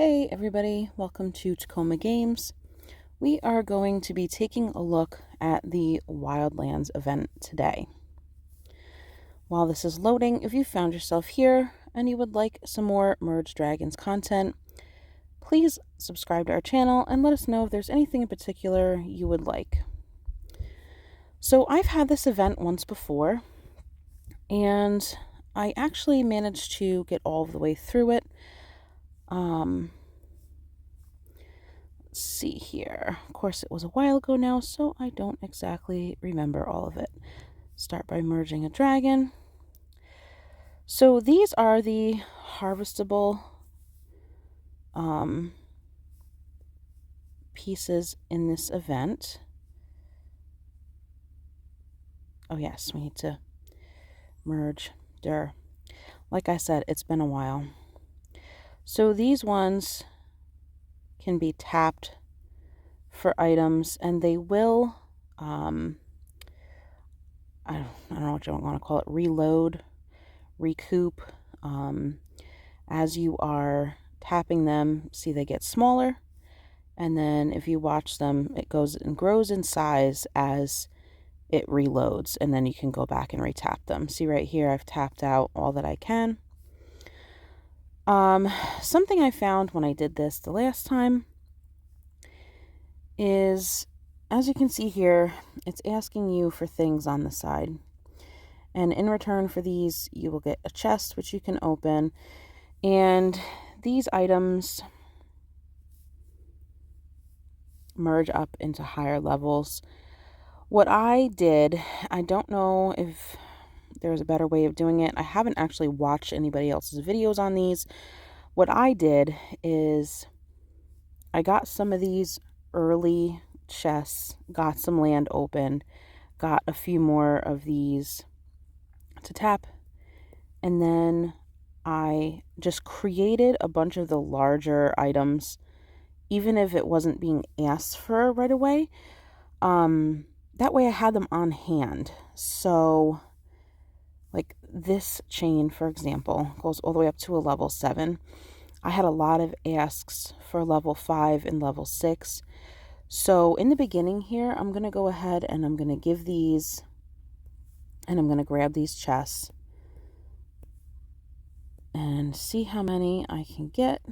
Hey everybody, welcome to Tacoma Games. We are going to be taking a look at the Wildlands event today. While this is loading, if you found yourself here and you would like some more Merge Dragons content, please subscribe to our channel and let us know if there's anything in particular you would like. So I've had this event once before, and I actually managed to get all of the way through it. Let's see here. Of course, it was a while ago now, so I don't exactly remember all of it. Start by merging a dragon. So these are the harvestable pieces in this event. Oh yes, we need to merge. Like I said, it's been a while. So these ones can be tapped for items, and they will, I don't know what you want to call it, reload, recoup. As you are tapping them, see they get smaller, and then if you watch them, it goes and grows in size as it reloads, and then you can go back and retap them. See right here, I've tapped out all that I can. Something I found when I did this the last time is, as you can see here, it's asking you for things on the side. And in return for these, you will get a chest, which you can open. And these items merge up into higher levels. What I did, I don't know if there's a better way of doing it. I haven't actually watched anybody else's videos on these. What I did is I got some of these early chests, got some land open, got a few more of these to tap, and then I just created a bunch of the larger items, even if it wasn't being asked for right away. That way I had them on hand. So like this chain, for example, goes all the way up to a level 7. I had a lot of asks for level 5 and level 6. So in the beginning here, I'm going to go ahead and I'm going to give these, and I'm going to grab these chests and see how many I can get.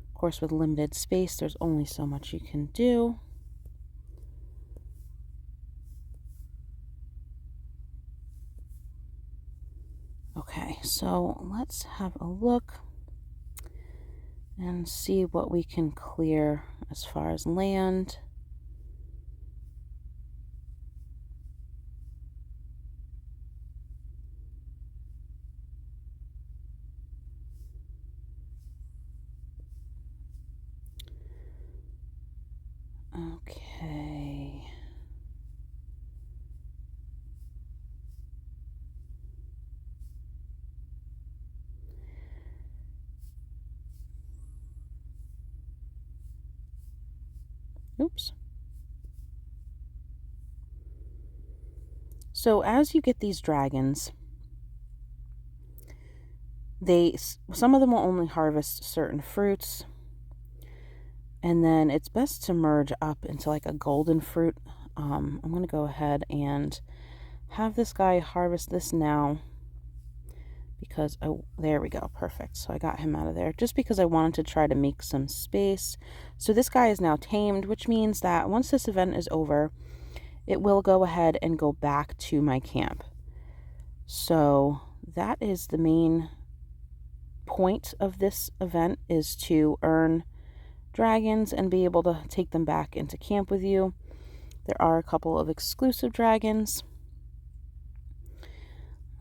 Of course, with limited space, there's only so much you can do. Okay, so let's have a look and see what we can clear as far as land. Okay. Oops. So as you get these dragons, some of them will only harvest certain fruits, and then it's best to merge up into like a golden fruit. I'm going to go ahead and have this guy harvest this now because, oh, there we go, perfect. So I got him out of there just because I wanted to try to make some space. So this guy is now tamed, which means that once this event is over, it will go ahead and go back to my camp. So that is the main point of this event, is to earn dragons and be able to take them back into camp with you. There are a couple of exclusive dragons.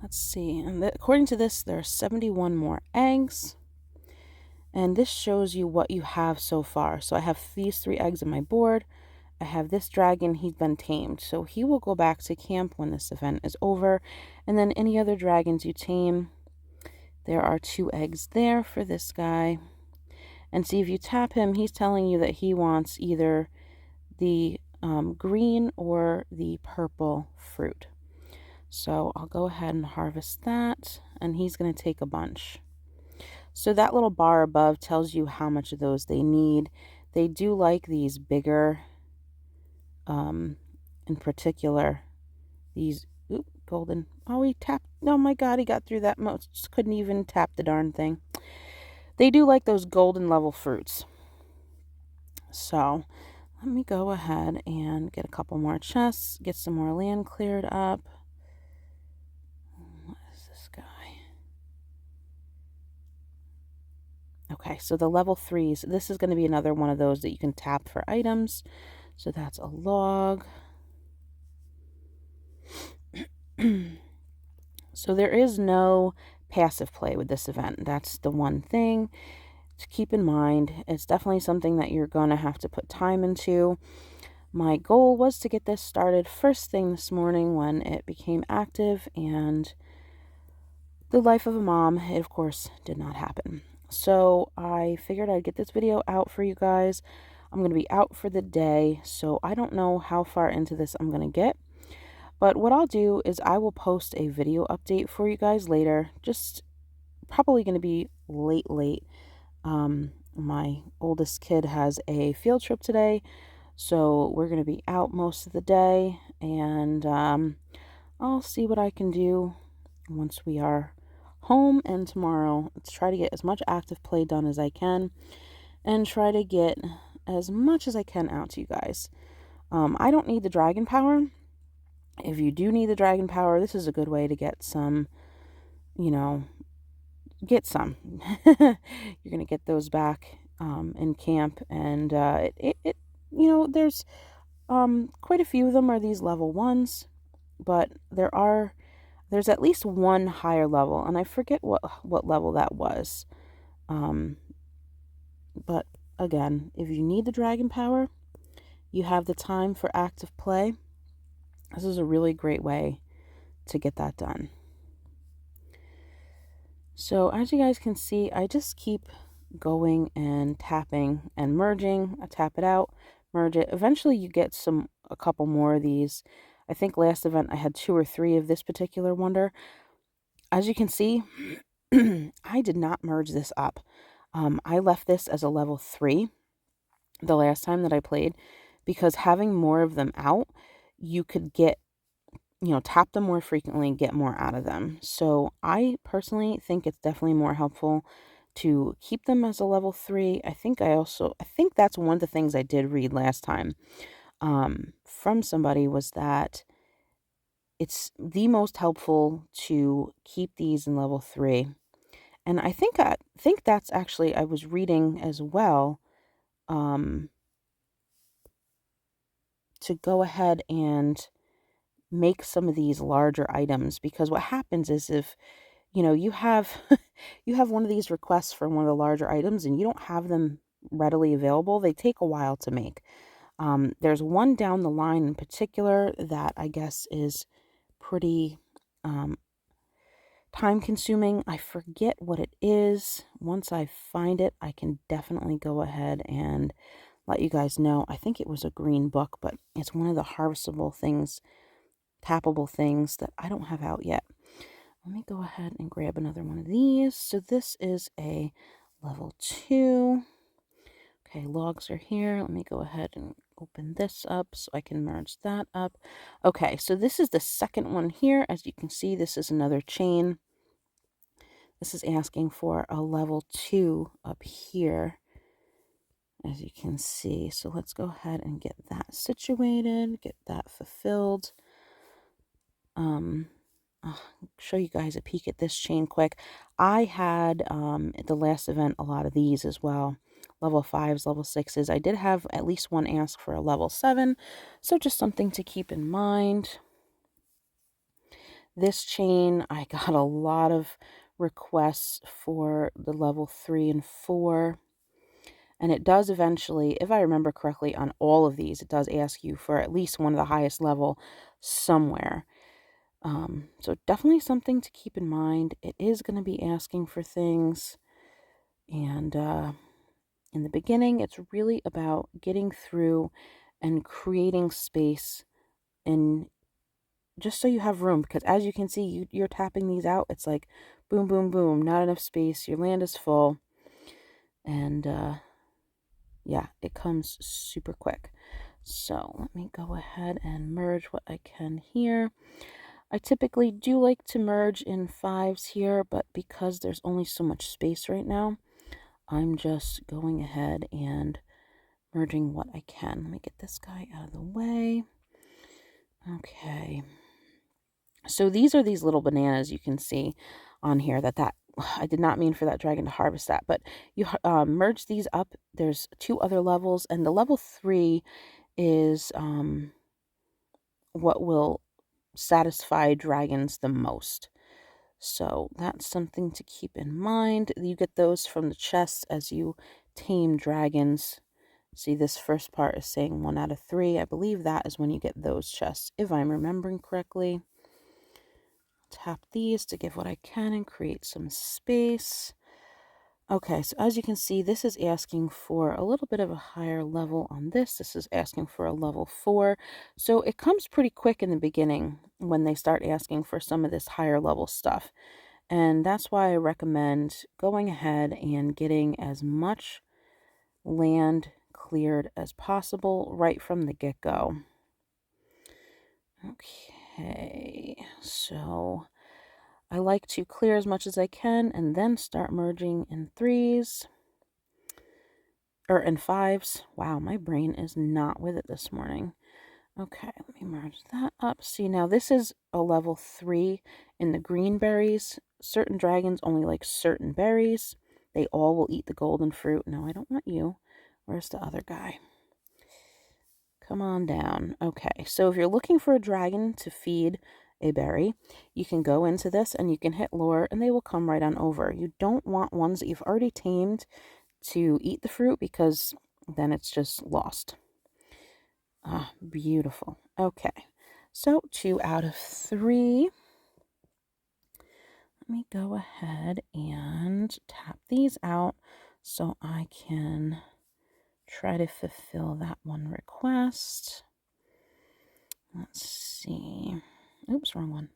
Let's see, and according to this, there are 71 more eggs, and this shows you what you have so far. So I have these 3 eggs on my board. I have this dragon, he's been tamed, so he will go back to camp when this event is over. And then any other dragons you tame, there are 2 eggs there for this guy. And see, if you tap him, he's telling you that he wants either the green or the purple fruit. So I'll go ahead and harvest that, and he's going to take a bunch. So that little bar above tells you how much of those they need. They do like these bigger, in particular, these, golden. Oh, he tapped. Oh my God, he got through that. Most couldn't even tap the darn thing. They do like those golden level fruits. So let me go ahead and get a couple more chests, get some more land cleared up. What is this guy? Okay, so the level 3s, this is going to be another one of those that you can tap for items. So that's a log. So there is no passive play with this event. That's the one thing to keep in mind. It's definitely something that you're going to have to put time into. My goal was to get this started first thing this morning when it became active, and the life of a mom, it of course did not happen. So I figured I'd get this video out for you guys. I'm going to be out for the day, so I don't know how far into this I'm going to get. But what I'll do is I will post a video update for you guys later. Just probably going to be late. My oldest kid has a field trip today, so we're going to be out most of the day, and I'll see what I can do once we are home and tomorrow. Let's try to get as much active play done as I can and try to get as much as I can out to you guys. I don't need the dragon power. If you do need the dragon power, this is a good way to get some, get some. You're going to get those back in camp, and there's quite a few of them are these level 1s, but there's at least one higher level, and I forget what level that was. But again, if you need the dragon power, you have the time for active play. This is a really great way to get that done. So as you guys can see, I just keep going and tapping and merging. I tap it out, merge it. Eventually you get a couple more of these. I think last event I had 2 or 3 of this particular wonder. As you can see, I did not merge this up. I left this as a level 3 the last time that I played, because having more of them out, you could get, tap them more frequently and get more out of them. So I personally think it's definitely more helpful to keep them as a level 3. I think that's one of the things I did read last time from somebody, was that it's the most helpful to keep these in level 3. And I think that's actually, I was reading as well, to go ahead and make some of these larger items, because what happens is, if you have you have one of these requests for one of the larger items and you don't have them readily available, they take a while to make. There's one down the line in particular that I guess is pretty time consuming. I forget what it is. Once I find it, I can definitely go ahead and let you guys know. I think it was a green book, but it's one of the harvestable things, tappable things that I don't have out yet. Let me go ahead and grab another one of these. So this is a level 2. Okay, logs are here. Let me go ahead and open this up so I can merge that up. Okay, so this is the second one here. As you can see, this is another chain. This is asking for a level 2 up here, as you can see. So let's go ahead and get that situated, get that fulfilled. I'll show you guys a peek at this chain quick. I had at the last event a lot of these as well. Level 5s, level 6s. I did have at least one ask for a level 7, so just something to keep in mind. This chain, I got a lot of requests for the level 3 and 4. And it does eventually, if I remember correctly, on all of these, it does ask you for at least one of the highest level somewhere. So definitely something to keep in mind. It is going to be asking for things. And in the beginning, it's really about getting through and creating space, and just so you have room, because as you can see, you're tapping these out. It's like boom, boom, boom, not enough space. Your land is full. And yeah, it comes super quick. So let me go ahead and merge what I can here. I typically do like to merge in 5s here, but because there's only so much space right now, I'm just going ahead and merging what I can. Let me get this guy out of the way. Okay. So these are these little bananas you can see on here that I did not mean for that dragon to harvest that, but you merge these up. There's 2 other levels, and the level 3 is what will satisfy dragons the most. So that's something to keep in mind. You get those from the chests as you tame dragons. See, this first part is saying 1 out of 3. I believe that is when you get those chests, if I'm remembering correctly. Tap these to give what I can and create some space. Okay, so as you can see, this is asking for a little bit of a higher level on this. This is asking for a level 4. So it comes pretty quick in the beginning when they start asking for some of this higher level stuff. And that's why I recommend going ahead and getting as much land cleared as possible right from the get-go. Okay, so I like to clear as much as I can and then start merging in 3s. Or in 5s. Wow, my brain is not with it this morning. Okay, let me merge that up. See, now this is a level 3 in the green berries. Certain dragons only like certain berries. They all will eat the golden fruit. No, I don't want you. Where's the other guy? Come on down. Okay, so if you're looking for a dragon to feed a berry, you can go into this and you can hit lure and they will come right on over. You don't want ones that you've already tamed to eat the fruit because then it's just lost. Ah, beautiful. Okay, so 2 out of 3. Let me go ahead and tap these out so I can try to fulfill that one request. Let's see. Oops, wrong one.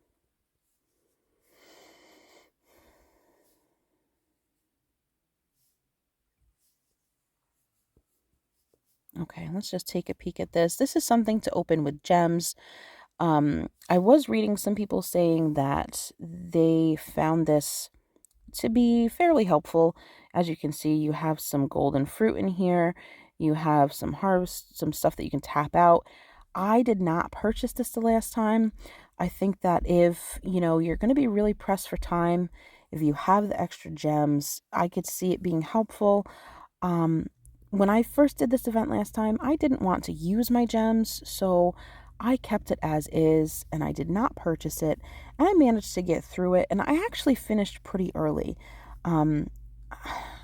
Okay, let's just take a peek at this. This is something to open with gems. I was reading some people saying that they found this to be fairly helpful. As you can see, you have some golden fruit in here. You have some harvest, some stuff that you can tap out. I did not purchase this the last time. I think that if, you're going to be really pressed for time, if you have the extra gems, I could see it being helpful. Um, when I first did this event last time, I didn't want to use my gems, so I kept it as is and I did not purchase it. And I managed to get through it, and I actually finished pretty early. Um,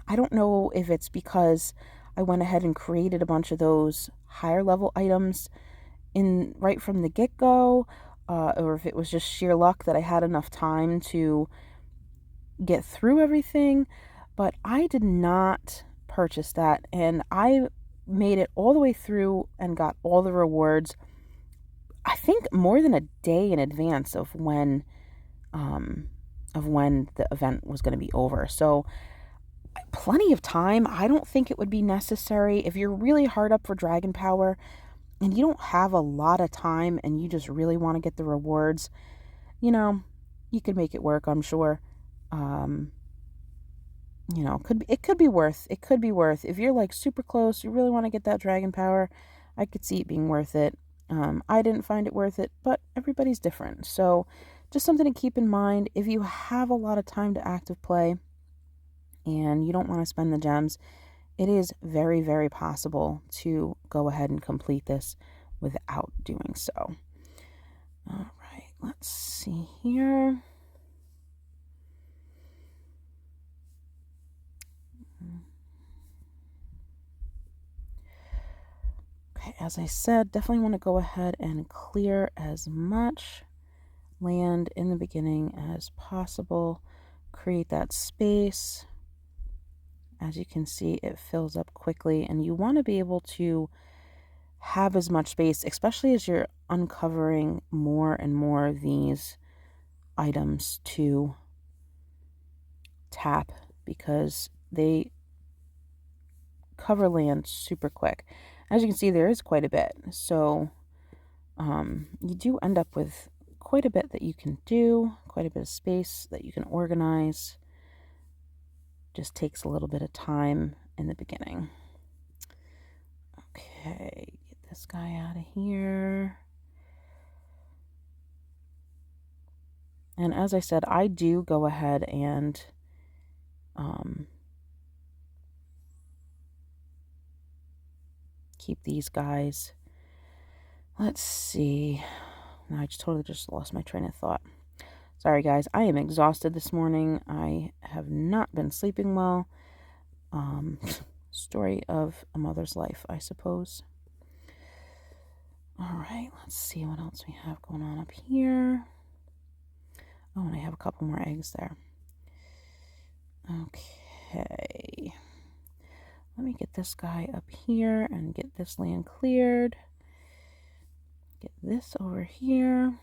I don't know if it's because I went ahead and created a bunch of those higher level items in right from the get-go, or if it was just sheer luck that I had enough time to get through everything, but I did not purchase that, and I made it all the way through and got all the rewards, I think more than a day in advance of when the event was going to be over. So plenty of time. I don't think it would be necessary if you're really hard up for dragon power and you don't have a lot of time and you just really want to get the rewards. You could make it work, I'm sure. It could be worth. It could be worth. If you're like super close, you really want to get that dragon power, I could see it being worth it. I didn't find it worth it, but everybody's different. So just something to keep in mind. If you have a lot of time to active play and you don't want to spend the gems, it is very, very possible to go ahead and complete this without doing so. All right, let's see here. Okay, as I said, definitely want to go ahead and clear as much land in the beginning as possible. Create that space. As you can see, it fills up quickly, and you want to be able to have as much space, especially as you're uncovering more and more of these items to tap, because they cover land super quick. As you can see, there is quite a bit. So you do end up with quite a bit that you can do, quite a bit of space that you can organize. Just takes a little bit of time in the beginning. Okay, get this guy out of here. And as I said, I do go ahead and keep these guys. Let's see. No, I just totally just lost my train of thought. Sorry, guys. I am exhausted this morning. I have not been sleeping well. Story of a mother's life, I suppose. All right, let's see what else we have going on up here. Oh, and I have a couple more eggs there. Okay. Let me get this guy up here and get this land cleared. Get this over here.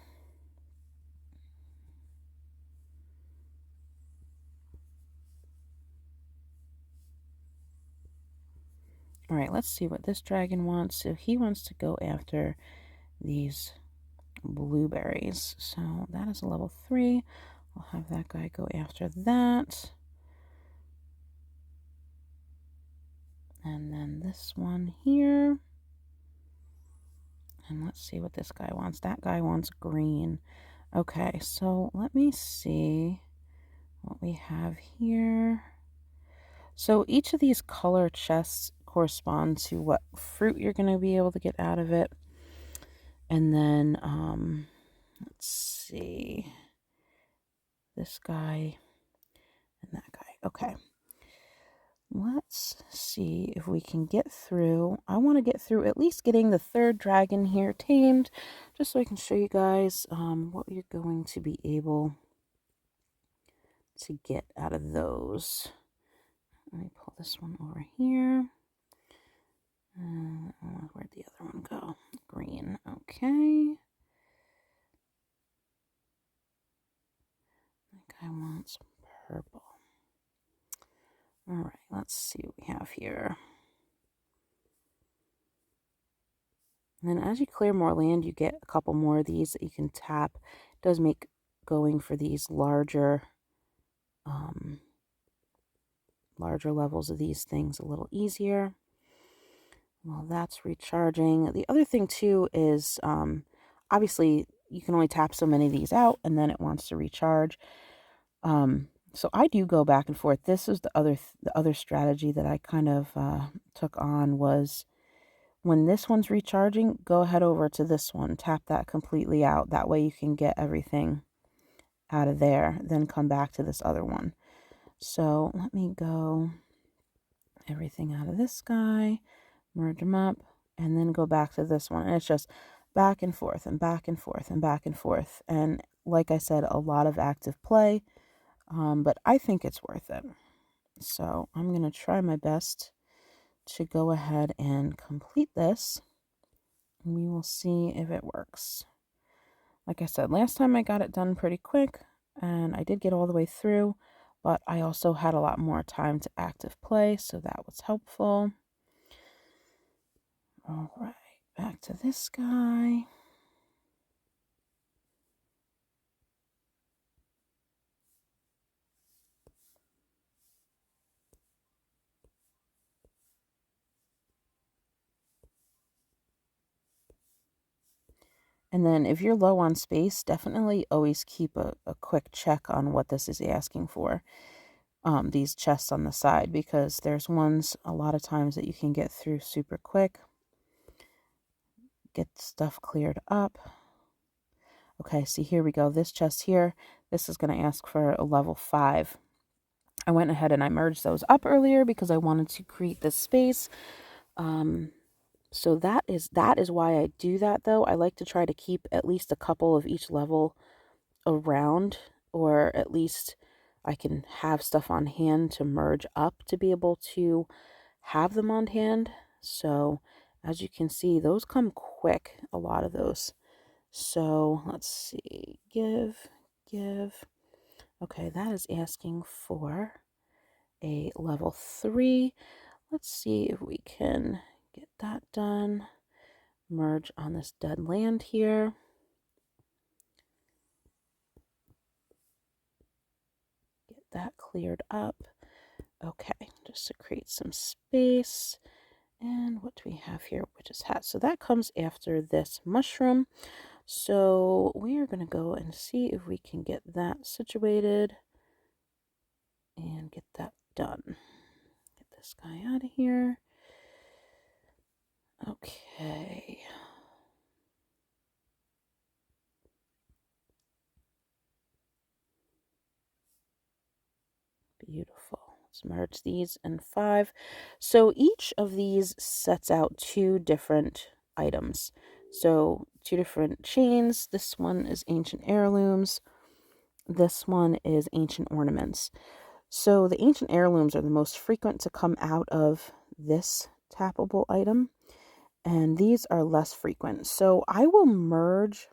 All right, let's see what this dragon wants. So he wants to go after these blueberries. So that is a level 3. I'll have that guy go after that. And then this one here. And let's see what this guy wants. That guy wants green. Okay, so let me see what we have here. So each of these color chests correspond to what fruit you're going to be able to get out of it. And then, let's see, this guy and that guy. Okay. Let's see if we can get through. I want to get through at least getting the 3rd dragon here tamed, just so I can show you guys what you're going to be able to get out of those. Let me pull this one over here. Where'd the other one go? Green. Okay. That guy wants purple. All right, let's see what we have here. And then as you clear more land, you get a couple more of these that you can tap. It does make going for these larger levels of these things a little easier. Well, that's recharging. The other thing too is obviously you can only tap so many of these out, and then it wants to recharge. So I do go back and forth. This is the other strategy that I kind of took on was, when this one's recharging, go ahead over to this one, tap that completely out. That way you can get everything out of there, then come back to this other one. So let me go everything out of this guy, merge them up, and then go back to this one. And it's just back and forth and back and forth and back and forth. And like I said, a lot of active play, but I think it's worth it. So I'm going to try my best to go ahead and complete this. We will see if it works. Like I said, last time I got it done pretty quick, and I did get all the way through, but I also had a lot more time to active play, so that was helpful. All right, back to this guy. And then if you're low on space, definitely always keep a quick check on what this is asking for. These chests on the side, because there's ones a lot of times that you can get through super quick. Get stuff cleared up. Okay, see, here we go. This chest here, this is going to ask for a level 5. I went ahead and I merged those up earlier because I wanted to create this space. So that is why I do that, though. I like to try to keep at least a couple of each level around, or at least I can have stuff on hand to merge up to be able to have them on hand. So As you can see, those come quick, a lot of those. So let's see, give. Okay, that is asking for a level 3. Let's see if we can get that done. Merge on this dead land here. Get that cleared up. Okay, just to create some space. And what do we have here? Witch's hat. So that comes after this mushroom. So we are going to go and see if we can get that situated and get that done. Get this guy out of here. Okay. Beautiful. Let's merge these in 5. So each of these sets out 2 different items. So 2 different chains. This one is ancient heirlooms. This one is ancient ornaments. So the ancient heirlooms are the most frequent to come out of this tappable item, and these are less frequent. So I will merge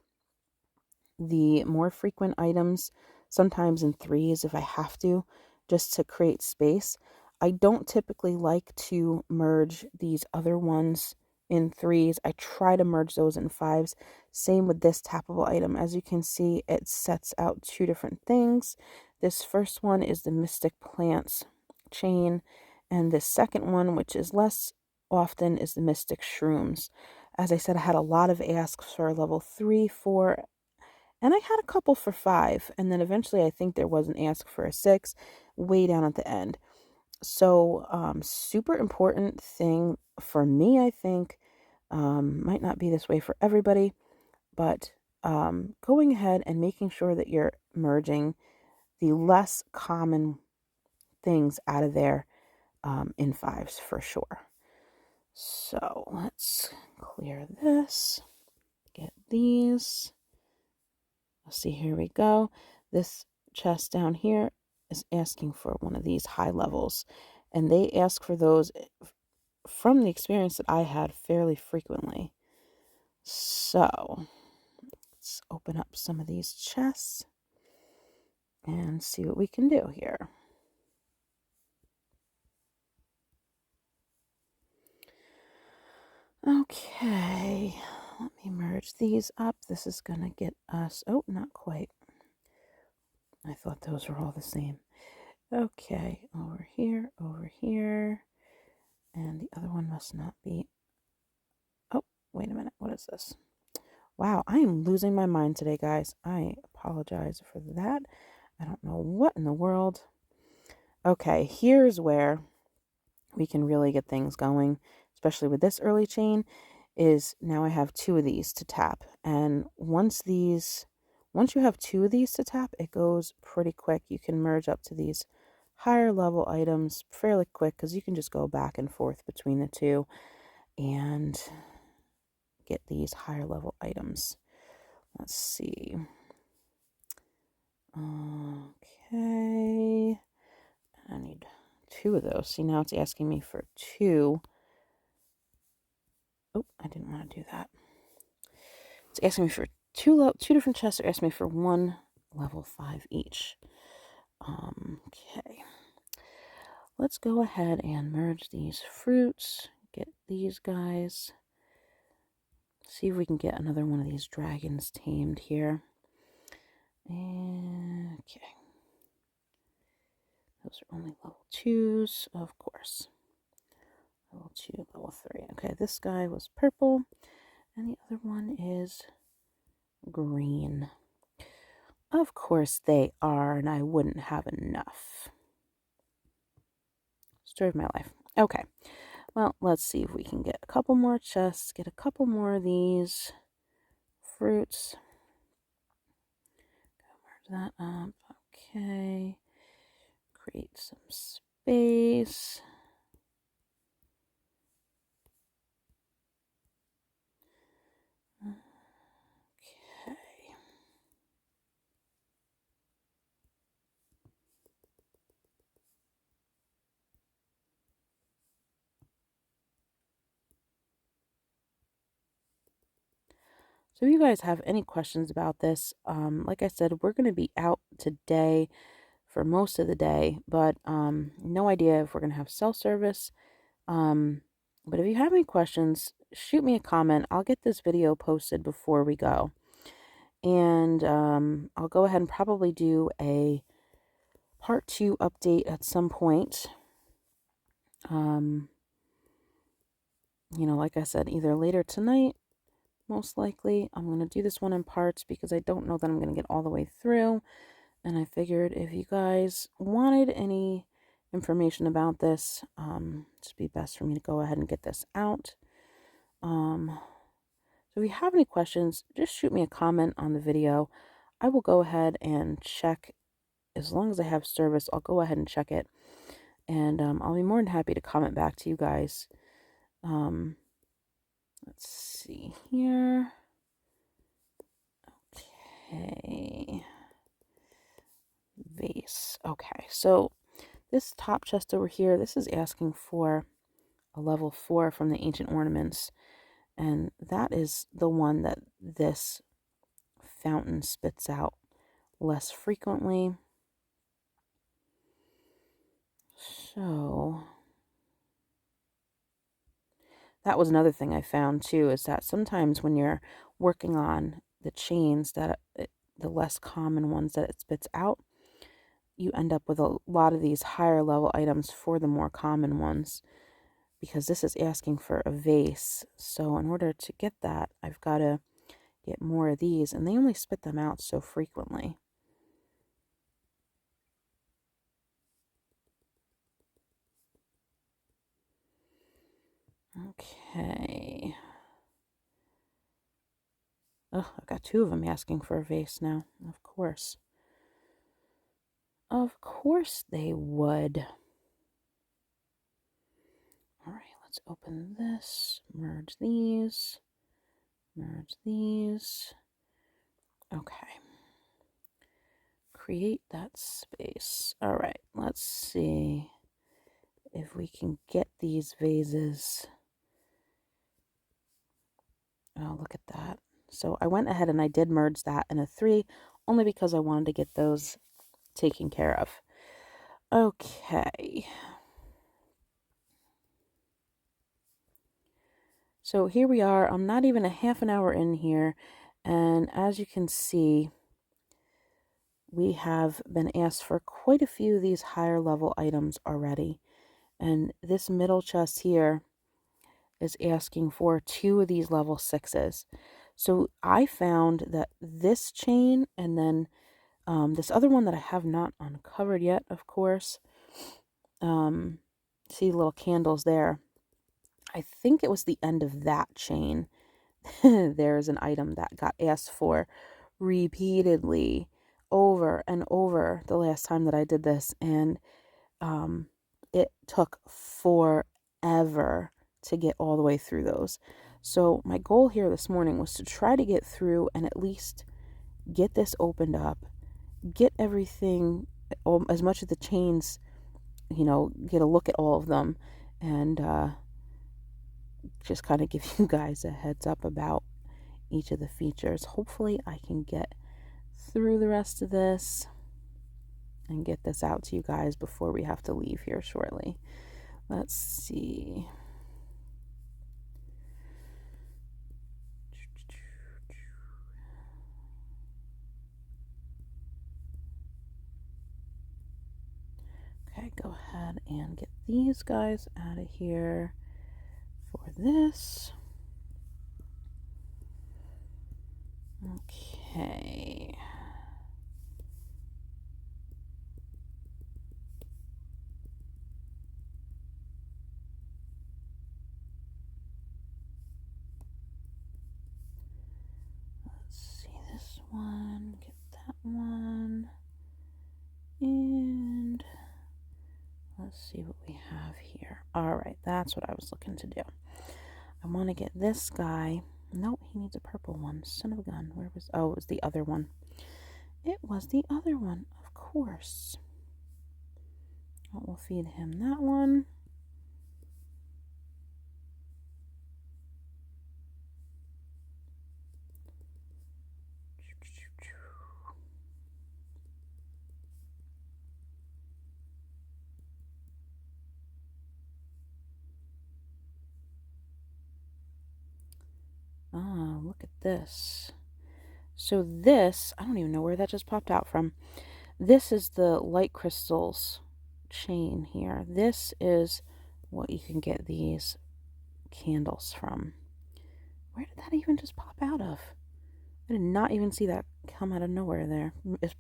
the more frequent items, sometimes in 3s if I have to, just to create space. I don't typically like to merge these other ones in 3s. I try to merge those in 5s. Same with this tappable item. As you can see, it sets out 2 different things. This first one is the Mystic Plants chain, and this second one, which is less often, is the Mystic Shrooms. As I said, I had a lot of asks for level 3, 4, and I had a couple for 5, and then eventually I think there was an ask for a 6 way down at the end. So super important thing for me, I think. Might not be this way for everybody, but going ahead and making sure that you're merging the less common things out of there in 5s for sure. So let's clear this, get these. See, here we go. This chest down here is asking for one of these high levels, and they ask for those from the experience that I had fairly frequently. So let's open up some of these chests and see what we can do here. Okay, let me merge these up. This is gonna get us, oh, not quite. I thought those were all the same. Okay, over here, and the other one must not be. Oh, wait a minute. What is this? Wow, I am losing my mind today, guys. I apologize for that. I don't know what in the world. Okay, here's where we can really get things going, especially with this early chain, is now I have 2 of these to tap. And once you have 2 of these to tap, it goes pretty quick. You can merge up to these higher level items fairly quick because you can just go back and forth between the 2 and get these higher level items. Let's see. Okay. I need 2 of those. See, now it's asking me for 2. Oh, I didn't want to do that. It's asking me for 2 different chests. They're asking me for 1 level 5 each. Okay. Let's go ahead and merge these fruits. Get these guys. See if we can get another one of these dragons tamed here. Okay. Those are only level 2s, of course. Level 2, level 3. Okay, this guy was purple, and the other one is green. Of course they are, and I wouldn't have enough. Story of my life. Okay, well, let's see if we can get a couple more chests, get a couple more of these fruits. Merge that up. Okay. Create some space. Okay. So if you guys have any questions about this, like I said, we're going to be out today for most of the day, but no idea if we're going to have cell service. But if you have any questions, shoot me a comment. I'll get this video posted before we go. And I'll go ahead and probably do a part 2 update at some point. Like I said, either later tonight, most likely. I'm going to do this one in parts because I don't know that I'm going to get all the way through. And I figured if you guys wanted any information about this, it'd be best for me to go ahead and get this out. So if you have any questions, just shoot me a comment on the video. I will go ahead and check. As long as I have service, I'll go ahead and check it. And I'll be more than happy to comment back to you guys. Let's see here. Okay. Vase. Okay, so this top chest over here, this is asking for a level 4 from the Ancient Ornaments. And that is the one that this fountain spits out less frequently. So that was another thing I found too, is that sometimes when you're working on the chains, that the less common ones that it spits out, you end up with a lot of these higher level items for the more common ones, because this is asking for a vase. So in order to get that, I've got to get more of these, and they only spit them out so frequently. Okay. Oh, I've got 2 of them asking for a vase now. Of course. Of course they would. All right, let's open this. Merge these. Merge these. Okay. Create that space. All right, let's see if we can get these vases. Oh, look at that. So I went ahead and I did merge that in a 3, only because I wanted to get those taken care of. Okay. So here we are. I'm not even a half an hour in here. And as you can see, we have been asked for quite a few of these higher level items already. And this middle chest here is asking for 2 of these level 6s. So I found that this chain and then this other one that I have not uncovered yet, of course. See little candles there. I think it was the end of that chain. There's an item that got asked for repeatedly over and over the last time that I did this, and it took forever to get all the way through those. So my goal here this morning was to try to get through and at least get this opened up, get everything, as much of the chains, get a look at all of them, and just kind of give you guys a heads up about each of the features. Hopefully I can get through the rest of this and get this out to you guys before we have to leave here shortly. Let's see. Okay, go ahead and get these guys out of here for this. Okay. Let's see this one, get that one, and let's see what we have here. All right, that's what I was looking to do. I want to get this guy. Nope, he needs a purple one. Son of a gun. Where was... Oh, it was the other one. It was the other one, of course. Oh, we'll feed him that one. look at this. So this, I don't even know where that just popped out from. This is the light crystals chain here. This is what you can get these candles from. Where did that even just pop out of? I did not even see that come out of nowhere there.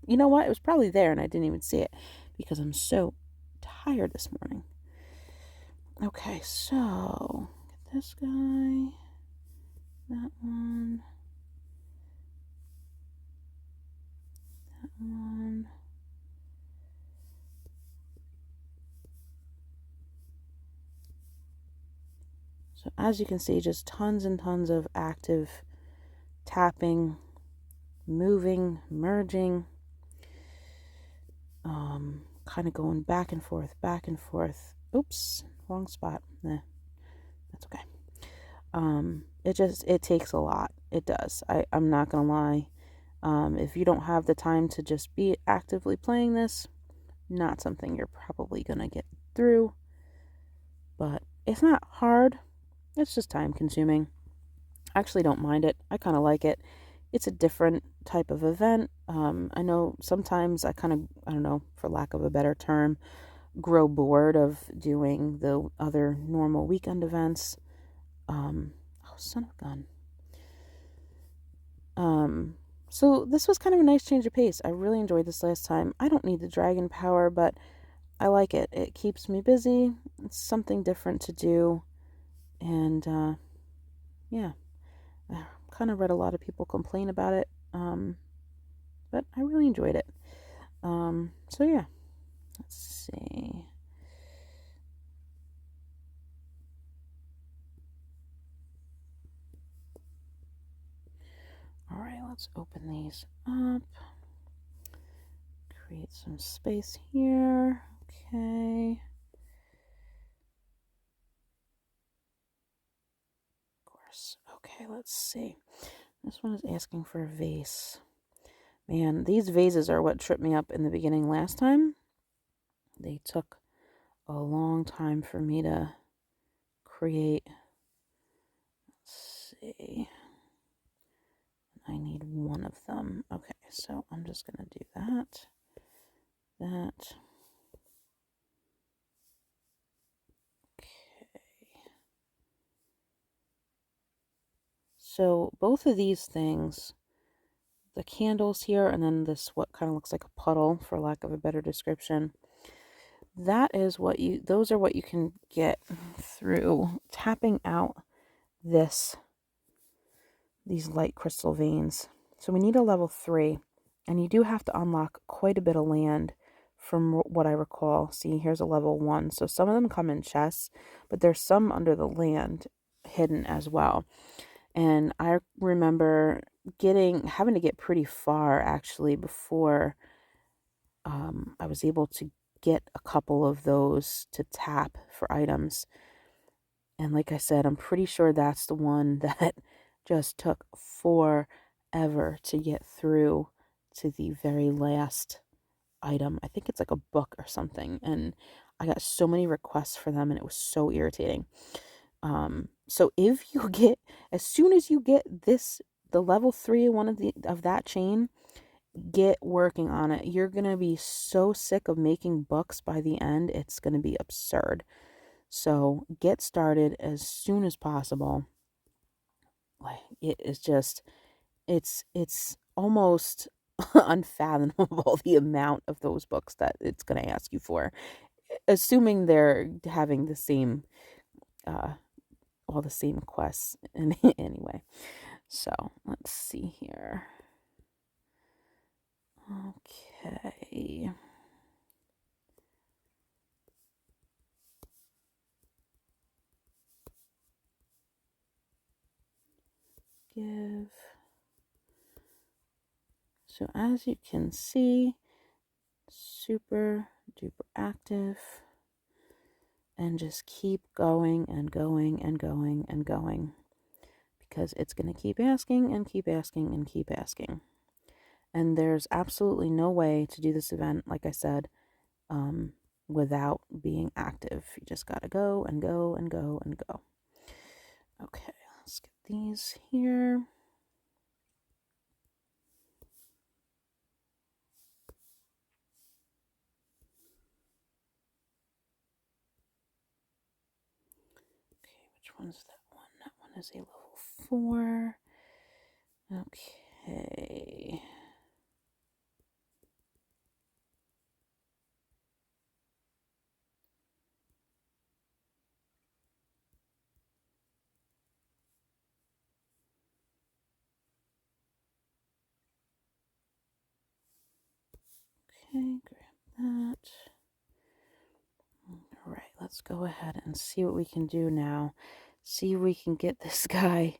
You know what? It was probably there and I didn't even see it because I'm so tired this morning. Okay, so get this guy, that one, that one. So as you can see, just tons and tons of active tapping, moving, merging, kind of going back and forth, back and forth. Oops, wrong spot. Nah, that's okay. It takes a lot. It does. I'm not gonna lie. If you don't have the time to just be actively playing this, not something you're probably gonna get through. But it's not hard. It's just time consuming. I actually don't mind it. I kind of like it. It's a different type of event. I know sometimes I kind of, I don't know, for lack of a better term, grow bored of doing the other normal weekend events. Oh, son of a gun. So this was kind of a nice change of pace. I really enjoyed this last time. I don't need the dragon power, but I like it. It keeps me busy. It's something different to do. And, yeah. I kind of read a lot of people complain about it. But I really enjoyed it. So yeah. Let's see. All right, let's open these up. Create some space here. Okay. Of course. Okay, let's see. This one is asking for a vase. Man, these vases are what tripped me up in the beginning last time. They took a long time for me to create. Let's see. I need one of them. Okay, so I'm just going to do that. That. Okay. So both of these things, the candles here and then this what kind of looks like a puddle for lack of a better description, those are what you can get through tapping out these light crystal veins. So we need a level 3, and you do have to unlock quite a bit of land from what I recall. See, here's a level 1. So some of them come in chests, but there's some under the land hidden as well. And I remember having to get pretty far actually before I was able to get a couple of those to tap for items. And like I said, I'm pretty sure that's the one that just took forever to get through to the very last item. I think it's like a book or something. And I got so many requests for them and it was so irritating. So if you get, as soon as you get the level 3 one of that chain, get working on it. You're going to be so sick of making books by the end. It's going to be absurd. So get started as soon as possible. Like it is just, it's almost unfathomable the amount of those books that it's going to ask you for, assuming they're having the same, all the same quests. And anyway, so let's see here. Okay. Give. So as you can see, super duper active, and just keep going and going and going and going because it's going to keep asking and keep asking and keep asking. And there's absolutely no way to do this event, like I said, without being active. You just got to go and go and go and go. Okay, let's get these here. one's that one? That one is a level 4. Okay. Okay, grab that. All right, let's go ahead and see what we can do now. See if we can get this guy.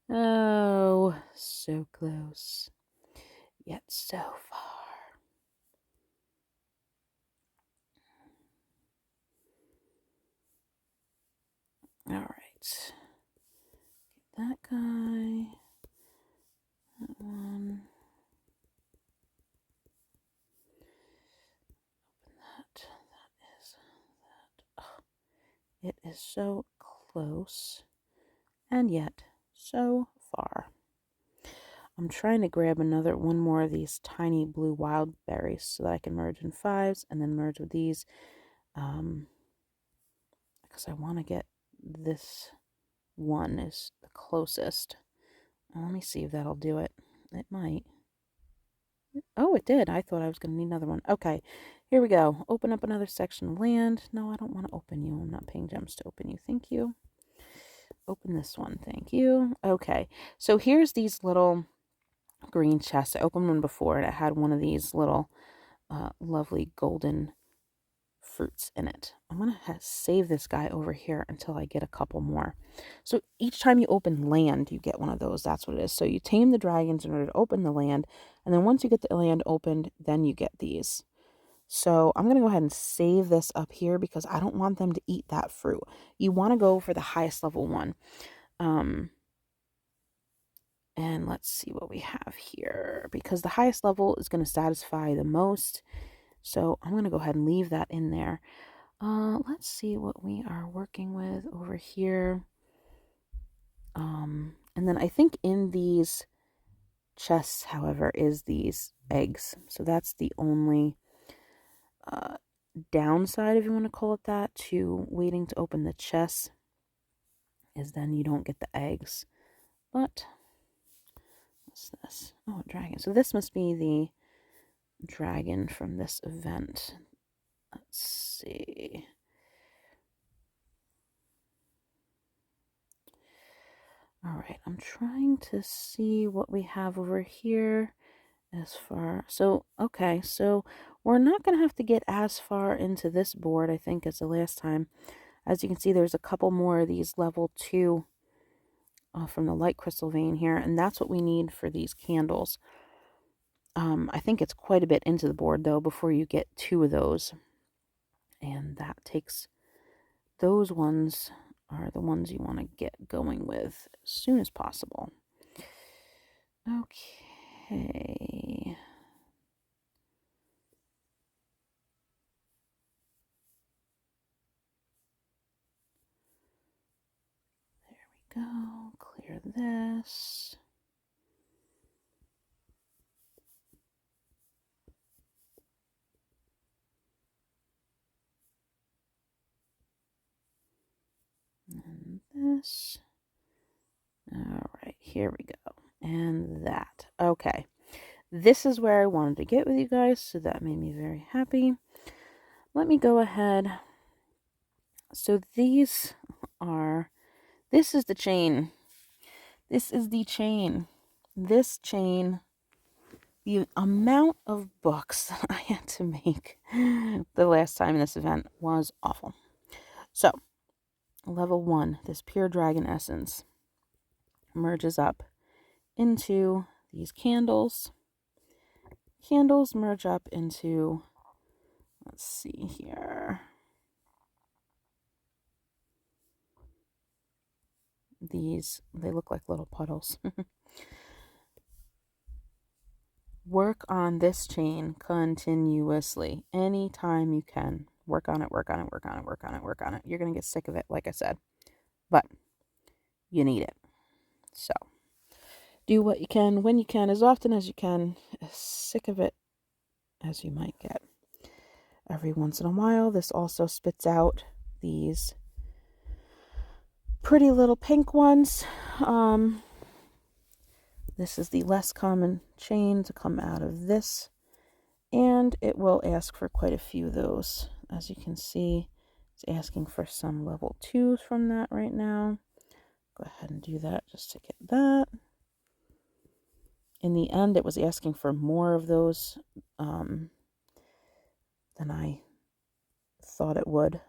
Oh, so close, yet so far. All right. Get that guy. That one. Open that. That is that. Oh, it is so close, and yet so far. I'm trying to grab one more of these tiny blue wild berries so that I can merge in 5s and then merge with these. Because I want to get this one is the closest. Let me see if that'll do it. It might. Oh, it did. I thought I was going to need another one. Okay, here we go. Open up another section of land. No, I don't want to open you. I'm not paying gems to open you. Thank you. Open this one. Thank you. Okay, so here's these little green chests. I opened one before and it had one of these little lovely golden fruits in it. I'm going to save this guy over here until I get a couple more. So each time you open land, you get one of those. That's what it is. So you tame the dragons in order to open the land. And then once you get the land opened, then you get these. So I'm going to go ahead and save this up here because I don't want them to eat that fruit. You want to go for the highest level one. And let's see what we have here. Because the highest level is going to satisfy the most. So I'm going to go ahead and leave that in there. Let's see what we are working with over here. And then I think in these chests, however, is these eggs. So that's the only downside, if you want to call it that, to waiting to open the chests, is then you don't get the eggs. But what's this? Oh, a dragon. So this must be the dragon from this event. Let's see. All right, I'm trying to see what we have over here as far. So, okay, so we're not going to have to get as far into this board, I think, as the last time. As you can see, there's a couple more of these level 2 from the light crystal vein here, and that's what we need for these candles. I think it's quite a bit into the board, though, before you get 2 of those. And that takes, those ones are the ones you want to get going with as soon as possible. Okay. There we go. Clear this. And this. All right, here we go. And that. Okay. This is where I wanted to get with you guys, so that made me very happy. Let me go ahead. So these are, this is the chain. This is the chain. This chain, the amount of books I had to make the last time in this event was awful. So, level 1, this pure dragon essence merges up into these candles. Candles merge up into, let's see here, these, they look like little puddles. Work on this chain continuously. Anytime you can. Work on it, work on it, work on it, work on it, work on it. You're going to get sick of it, like I said. But you need it. So, do what you can, when you can, as often as you can. As sick of it as you might get. Every once in a while, this also spits out these pretty little pink ones. This is the less common chain to come out of this, and it will ask for quite a few of those. As you can see, it's asking for some level 2s from that right now. Go ahead and do that just to get that. In the end, it was asking for more of those than I thought it would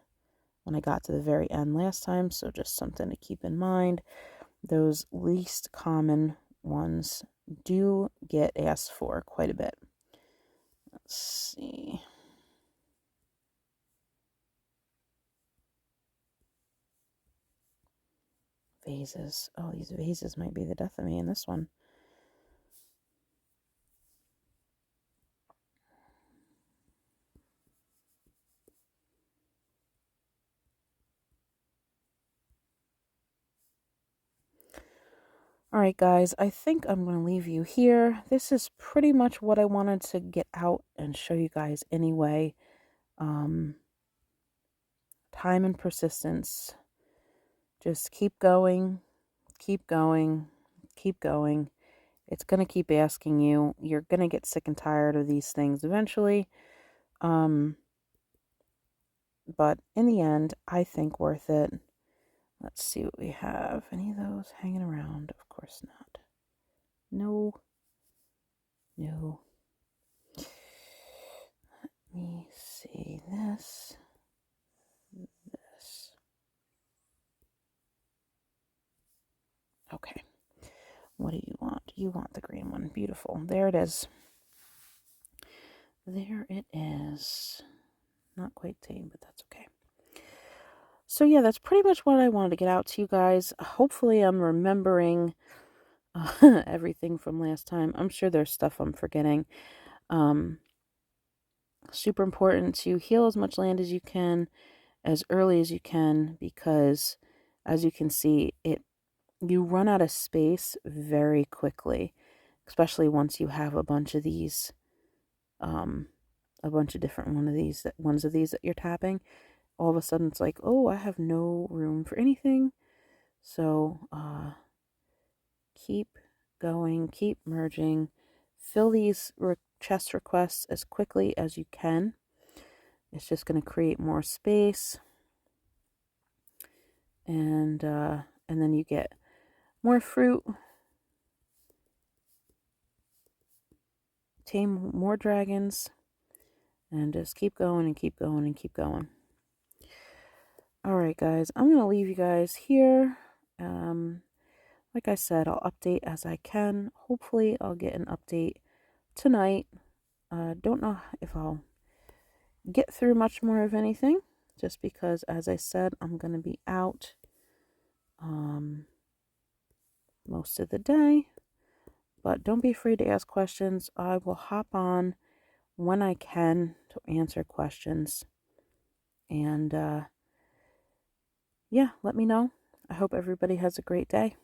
when I got to the very end last time, so just something to keep in mind. Those least common ones do get asked for quite a bit. Let's see. Vases. Oh, these vases might be the death of me in this one. Alright guys, I think I'm going to leave you here. This is pretty much what I wanted to get out and show you guys anyway. Time and persistence. Just keep going, keep going, keep going. It's going to keep asking you. You're going to get sick and tired of these things eventually. But in the end, I think worth it. Let's see what we have. Any of those hanging around? Of course not. No. No. Let me see this. This. Okay. What do you want? You want the green one. Beautiful. There it is. There it is. Not quite tame, but that's okay. So yeah, that's pretty much what I wanted to get out to you guys. Hopefully I'm remembering everything from last time. I'm sure there's stuff I'm forgetting. Super important to heal as much land as you can, as early as you can, because as you can see, you run out of space very quickly, especially once you have a bunch of these, a bunch of different ones of these that you're tapping. All of a sudden it's like, oh, I have no room for anything. So keep going, keep merging, fill these chest requests as quickly as you can. It's just going to create more space, and then you get more fruit, tame more dragons, and just keep going and keep going and keep going. Alright guys, I'm going to leave you guys here. Like I said, I'll update as I can. Hopefully I'll get an update tonight. Don't know if I'll get through much more of anything, just because, as I said, I'm going to be out most of the day. But don't be afraid to ask questions. I will hop on when I can to answer questions. And yeah, let me know. I hope everybody has a great day.